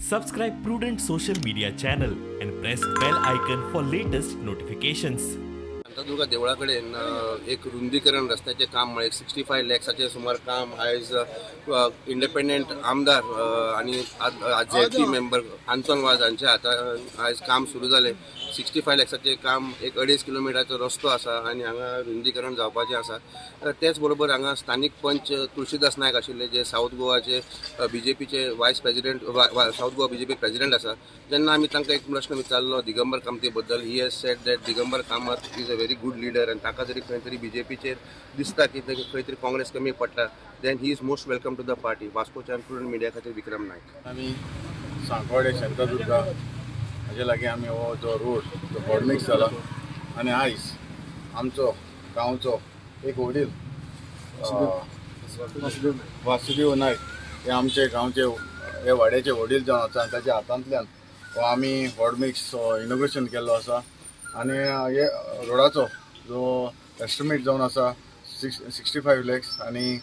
Subscribe Prudent social media channel and press bell icon for latest notifications. Shantadurga देवळाकडे एक रुंदीकरण रस्त्याचे काम 65 लाखाचे सुमार काम आयज इंडिपेंडंट आमदार आणि ZP मेंबर आंतोन वाज हांचे हातान आयज काम सुरू जाले। 65 लाखाचे काम 1.5 किलोमीटरचो रस्तो आसा आणि हांगा रुंदीकरण जावपाचे आसा। तेच बरोबर हांगा स्थानिक पंच तुळशीदास नायक आशिल्ले जे साऊथ गोवाचे BJPचे वायस president south Goa BJP president आसा। जेन्ना आमी तांकां एक प्रश्न विचारलो दिगंबर कामती बद्दल, he has sed that Digambar Kamat is a very good leader आणि ताका जरी खंय तरी BJPचेर दिसता की खंय तरी काँग्रेस कमी पडटा, then he is most welcome to the party. वास्कोच्या प्रुडंट मिडिया खातीर विक्रम नायक। आमी सांकवाडे शांतादुर्गा हाजे लागीं आमी हो जो रोड जो हॉडमिक्स जाला आनी आयज आमचो गांवचो एक वडील वासुदेव नायक हे आमचे गांवचे हे वाड्याचे वडील जावन आसा आनी ताच्या हातांतल्यान हो आमी हॉडमिक्स इनॉग्रेशन केल्लो आसा। आनी हे रोडाचो जो एस्टिमेट जावन आसा 65 lakhs आनी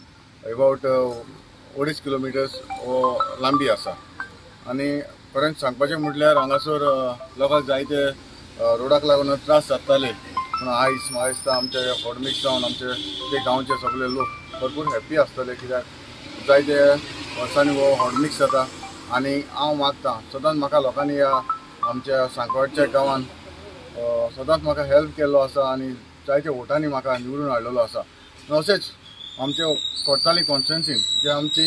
अबावट 2.5 किलोमिटर्स हो लांबी आसा। आनी खरें सांगपाचें म्हटल्यार हांगासर लोकांक जायते रोडाक लागून त्रास जाताले, पूण आयज म्हाका दिसता आमचे हॉडमिक्स जावन आमचे ते गांवचे सगळे लोक भरपूर हॅप्पी आसतले, कित्याक जायते वर्सांनी हो हॉडमिक्स जाता। आनी हांव मागतां सदांच म्हाका लोकांनी ह्या आमच्या सांकवाडच्या गांवांत सदांच म्हाका हेल्प केल्लो आसा आनी जायते वोटांनी म्हाका निवडून हाडलेलो आसा। अशेंच आमचे कोर्ताली कॉन्स्टिट्युएन्सीन जे आमची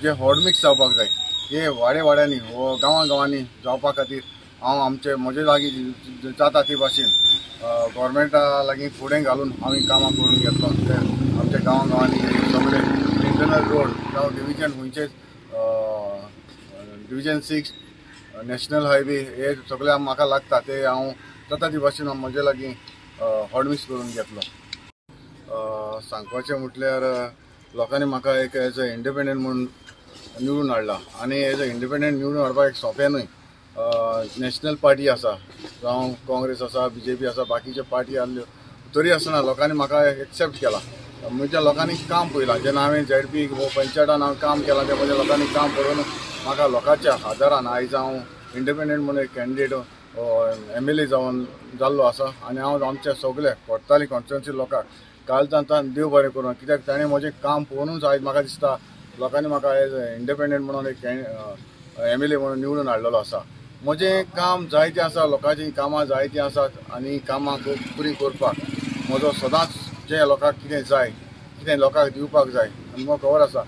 जे हॉडमिक्स जावपाक जाय हे वाड्यांनी हो गांवांनी जावपा खातीर हांव आमचे म्हजे लागीं जाता ते भाशेन गव्हर्मेंटा लागीं फुडें घालून हांवें कामां करून घेतलो। आमच्या गांवांनी सगळे इंटरनल रोड जावं डिविजन खंयचेच डिविजन 6 नॅशनल हायवे हे सगळे म्हाका लागता ते हांव जाता ती भाशेन म्हजे लागीं हॉडमिक्स करून घेतलो। सांगपाचें म्हटल्यार लोकांनी म्हाका एक एज अ इंडिपेंडंट म्हणून निवडून हाडला आनी एज अ इंडिपेंडंट निवडून हाडपाक एक सोंपें न्हय। नॅशनल पार्टी आसा जावं काँग्रेस आसा BJP आसा बाकीचे पार्टी आहल्यो तरी आसतना लोकांनी म्हाका एक्सेप्ट केला। म्हज्या लोकांनी काम पळयलां जेन्ना हांवें ZP पंचायतान हांव काम केलां तें म्हज्या लोकांनी काम पळोवन म्हाका लोकांच्या आदारान आयज हांव इंडिपेंडंट म्हणून एक कॅन्डिडेट MLA जावन जाल्लो आसा। आनी हांव आमच्या सगळे कोर्ताली कॉन्स्टिट्युएन्सी लोकांक कालचान देव बरें करूं, कित्याक ताणें म्हजें काम पळोवनूच आयज म्हाका दिसता लोकांनी म्हाका एज इंडिपेंडंट म्हणून एक MLA म्हणून निवडून हाडलेलो आसा। म्हजें काम जायतें आसा, लोकांची कामां जायतीं आसात आनी कामां बरीं करपाक म्हजो सदांच जे लोकांक कितें जाय कितें लोकांक दिवपाक जाय आनी म्हाका खबर आसा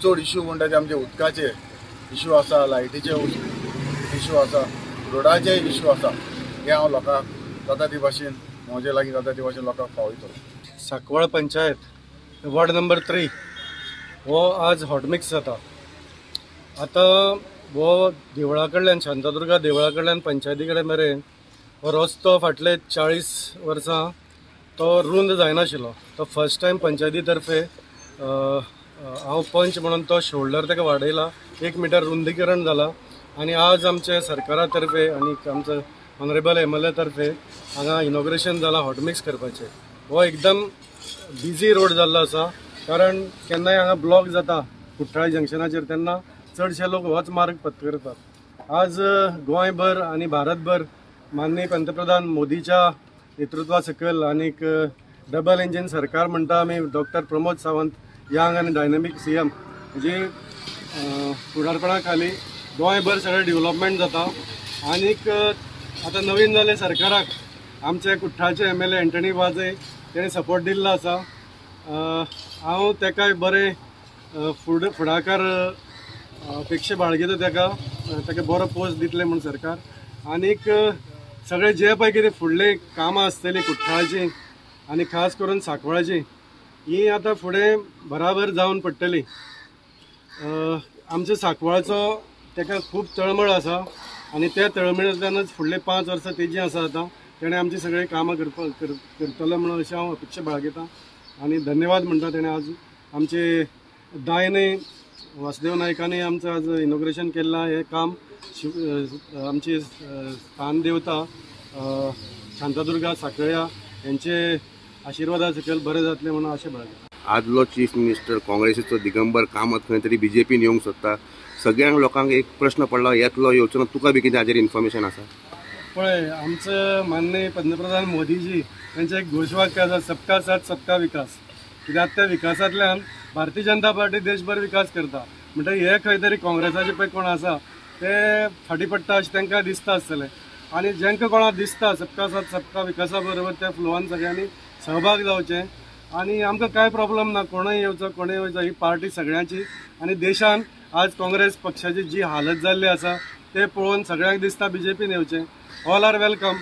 चड इश्यू म्हणटा ते आमचे उदकाचे इश्यू आसा, लायटीचे इश्यू आसा, रोडाचे इश्यू आसा, हे हांव लोकांक जाता ती भाशेन म्हजे लागीं जाता ती भाशेन लोकांक पावयतलो। सांकवाळ पंचायत वॉर्ड नंबर 3 हो आज हॉडमिक्स जाता। आतां हो देवळा कडल्यान शांतादुर्गा देवळा कडल्यान पंचायती कडेन मेरेन हो रस्तो फाटले 40 वर्सां तो रुंद जायनाशिल्लो। तो फर्स्ट टायम पंचायती तर्फे हांव पंच म्हणून तो शोल्डर ताका वाडयला, 1 मीटर रुंदीकरण जाला आनी आज आमच्या सरकारा तर्फे आनी आमचो ऑनरेबल MLA तर्फे हांगा इनॉग्रेशन जाला हॉडमिक्स करपाचें। हो एकदम बिजी रोड जाल्लो आसा, कारण केन्नाय हांगा ब्लॉक जाता कुट्टाळे जंक्शनाचेर तेन्ना चडशे लोक होच मार्ग पत्करतात। आज गोंयभर आनी भारतभर माननीय पंतप्रधान मोदीच्या नेतृत्वा सकयल आनीक डबल इंजिन सरकार म्हणटा आमी डॉक्टर प्रमोद सावंत यंग आनी डायनॅमीक CM म्हणजे फुडारपणा खाली गोंयभर सगळें डेव्हलपमेंट जाता। आनीक आतां नवीन जाल्ले सरकाराक आमचे कुट्टाळचे MLA एंटनी वाजे तेणें सपोर्ट दिल्लो आसा। हांव तेकाय बरें फुडाकार अपेक्षा बाळगिता ताका बरो पोस्ट दितले म्हूण सरकार। आनीक सगळे जे पळय कितें फुडले कामां आसतलीं कुट्टाळची आनी खास करून सांकवाळची ही आतां फुडें बराबर जावन पडटली। आमच्या सांकवाळचो ताका खूब तळमळ आसा आनी त्या तळमळींतल्यानच फुडले 5 वर्सां तेजी आसा। आतां तेणें आमची सगळीं कामां करतलो म्हणून अशें हांव अपेक्षा बाळगितां आनी धन्यवाद म्हणटा तेणें आज आमचे दायने वासुदेव नायकांनी आमचं आज इनॉग्रेशन केल्लां हें काम आमची स्थान देवता शांतादुर्गा सांकळ्या यांचे आशिर्वादा सकयल बरें जातलें म्हणून आशा बाळगितां। आदलो चीफ मिनिस्टर काँग्रेसीचो दिगंबर कामत खंय तरी BJPन येवंक सोदता। सगळ्यांक लोकांक एक प्रश्न पडलो येतलो येवचो ना, तुका बी कितें हाजेर इन्फॉर्मेशन आसा? पळय, आमचं माननीय पंतप्रधान मोदीजी यांचे एक घोषवाक्य आसा, सबका साथ सबका विकास. कित्याक त्या विकासांतल्यान भारतीय जनता पार्टी देशभर विकास करता. म्हणटकीर हे खंय तरी काँग्रेसाचे पळय कोण आसा ते फाटी पडटा अशें तांकां दिसता आसतलें. आनी जेंका कोणाक दिसता सबका साथ सबका विकासा बरोबर त्या फ्लोवान सगळ्यांनी सहभाग जावचें. आनी आमकां कांय प्रॉब्लेम ना, कोणूय येवचो कोणूय वयचो, ही पार्टी सगळ्यांची. आनी देशान आज काँग्रेस पक्षाची जी हालत जाल्ली आसा ते पळोवन सगळ्यांक दिसता BJPन येवचें. All are welcome.